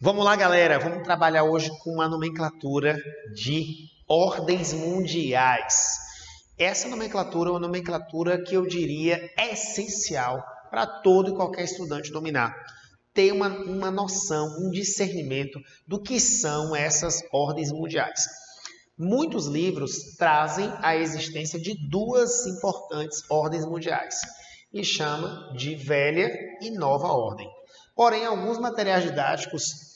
Vamos lá, galera. Vamos trabalhar hoje com uma nomenclatura de ordens mundiais. Essa nomenclatura é uma nomenclatura que eu diria é essencial para todo e qualquer estudante dominar. Ter uma noção, um discernimento do que são essas ordens mundiais. Muitos livros trazem a existência de duas importantes ordens mundiais e chama de velha e nova ordem. Porém, alguns materiais didáticos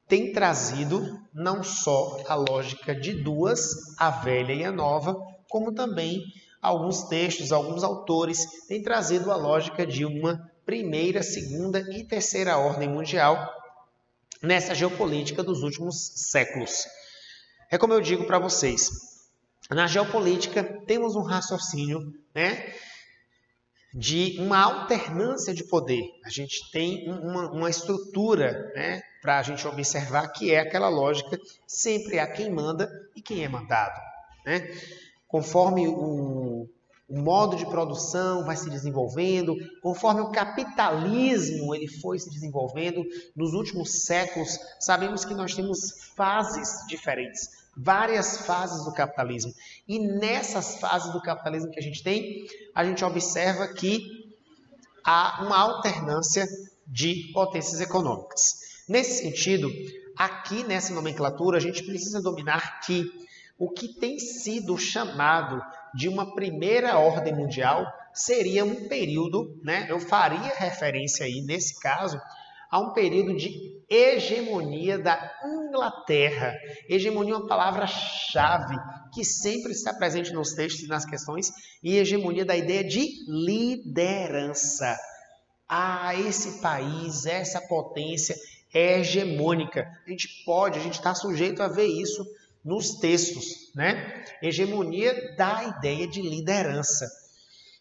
têm trazido não só a lógica de duas, a velha e a nova, como também alguns textos, alguns autores têm trazido a lógica de uma primeira, segunda e terceira ordem mundial nessa geopolítica dos últimos séculos. É como eu digo para vocês, na geopolítica temos um raciocínio, de uma alternância de poder. A gente tem uma estrutura, para a gente observar que é aquela lógica, sempre há quem manda e quem é mandado. Conforme o modo de produção vai se desenvolvendo, conforme o capitalismo ele foi se desenvolvendo nos últimos séculos, sabemos que nós temos fases diferentes, várias fases do capitalismo. E nessas fases do capitalismo que a gente observa que há uma alternância de potências econômicas. Nesse sentido, aqui nessa nomenclatura, a gente precisa dominar que o que tem sido chamado de uma primeira ordem mundial seria um período, eu faria referência aí, nesse caso, a um período de hegemonia da Inglaterra. Hegemonia é uma palavra-chave que sempre está presente nos textos e nas questões, e hegemonia da ideia de liderança. Esse país, essa potência é hegemônica. A gente está sujeito a ver isso nos textos, Hegemonia da ideia de liderança.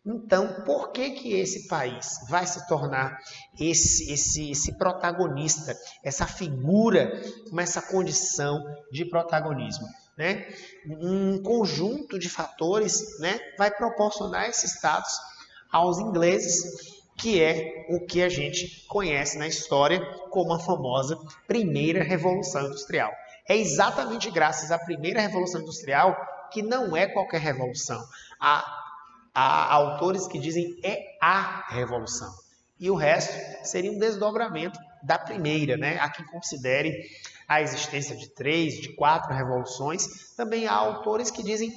Então, por que esse país vai se tornar esse protagonista, essa figura com essa condição de protagonismo? Um conjunto de fatores vai proporcionar esse status aos ingleses, que é o que a gente conhece na história como a famosa Primeira Revolução Industrial. É exatamente graças à Primeira Revolução Industrial, que não é qualquer revolução. Há autores que dizem é a revolução. E o resto seria um desdobramento da primeira, Há quem considere a existência de 3, de 4 revoluções. Também há autores que dizem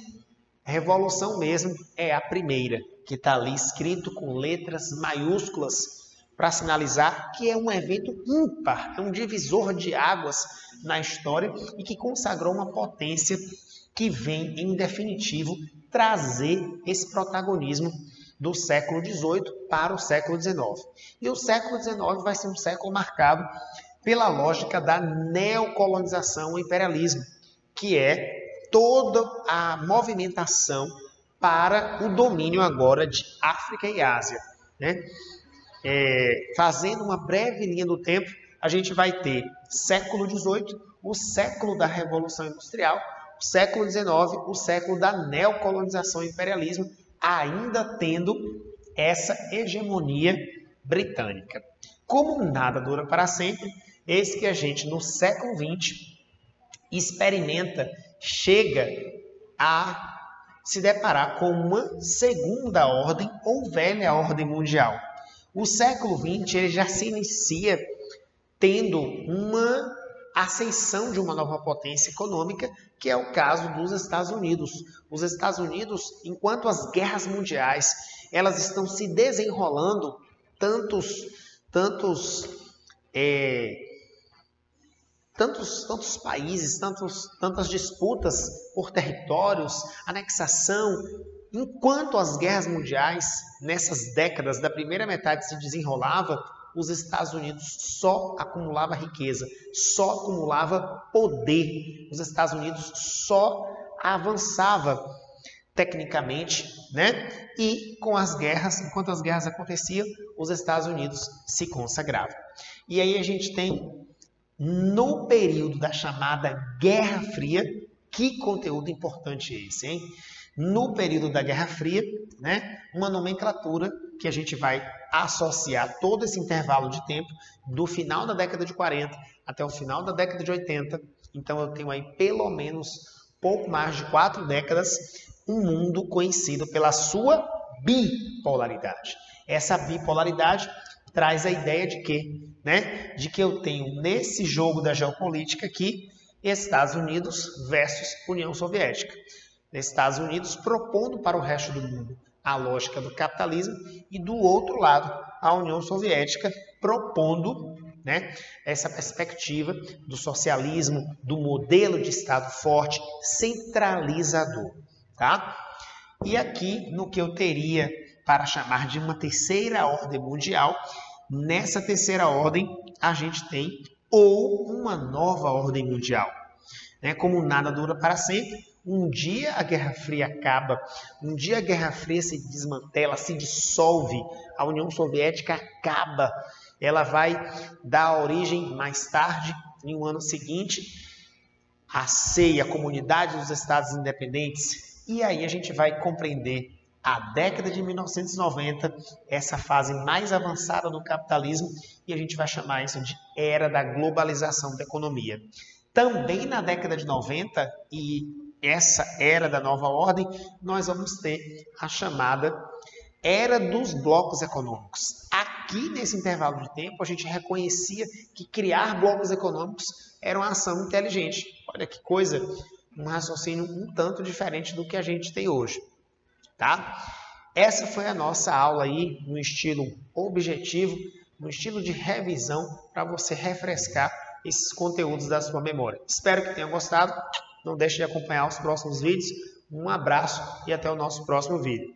revolução mesmo é a primeira, que está ali escrito com letras maiúsculas para sinalizar que é um evento ímpar, é um divisor de águas na história e que consagrou uma potência que vem, em definitivo, trazer esse protagonismo do século XVIII para o século XIX. E o século XIX vai ser um século marcado pela lógica da neocolonização e imperialismo, que é toda a movimentação para o domínio agora de África e Ásia. Fazendo uma breve linha do tempo, a gente vai ter século XVIII, o século da Revolução Industrial, o século XIX, o século da neocolonização e imperialismo, ainda tendo essa hegemonia britânica. Como nada dura para sempre, eis que a gente, no século XX, chega a se deparar com uma segunda ordem ou velha ordem mundial. O século XX ele já se inicia tendo uma ascensão de uma nova potência econômica, que é o caso dos Estados Unidos. Os Estados Unidos, enquanto as guerras mundiais elas estão se desenrolando, tantos países, tantas disputas por territórios, anexação, enquanto as guerras mundiais, nessas décadas da primeira metade se desenrolava, os Estados Unidos só acumulava riqueza, só acumulava poder. Os Estados Unidos só avançava tecnicamente, E com as guerras, enquanto as guerras aconteciam, os Estados Unidos se consagravam. E aí a gente tem, no período da chamada Guerra Fria, que conteúdo importante é esse, hein? No período da Guerra Fria, uma nomenclatura que a gente vai associar todo esse intervalo de tempo do final da década de 40 até o final da década de 80. Então eu tenho aí pelo menos pouco mais de 4 décadas um mundo conhecido pela sua bipolaridade. Essa bipolaridade traz a ideia de que, de que eu tenho nesse jogo da geopolítica aqui Estados Unidos versus União Soviética. Estados Unidos propondo para o resto do mundo a lógica do capitalismo e do outro lado a União Soviética propondo essa perspectiva do socialismo, do modelo de Estado forte, centralizador. Tá? E aqui no que eu teria para chamar de uma terceira ordem mundial, nessa terceira ordem a gente tem ou uma nova ordem mundial. Como nada dura para sempre, um dia a Guerra Fria acaba, um dia a Guerra Fria se desmantela, se dissolve, a União Soviética acaba, ela vai dar origem mais tarde, em um ano seguinte, à CEI, a Comunidade dos Estados Independentes, e aí a gente vai compreender a década de 1990, essa fase mais avançada do capitalismo, e a gente vai chamar isso de era da globalização da economia. Também na década de 90, e essa era da nova ordem, nós vamos ter a chamada era dos blocos econômicos. Aqui, nesse intervalo de tempo, a gente reconhecia que criar blocos econômicos era uma ação inteligente. Olha que coisa, um raciocínio um tanto diferente do que a gente tem hoje. Tá? Essa foi a nossa aula aí, no estilo objetivo, no estilo de revisão, para você refrescar esses conteúdos da sua memória. Espero que tenham gostado. Não deixe de acompanhar os próximos vídeos. Um abraço e até o nosso próximo vídeo.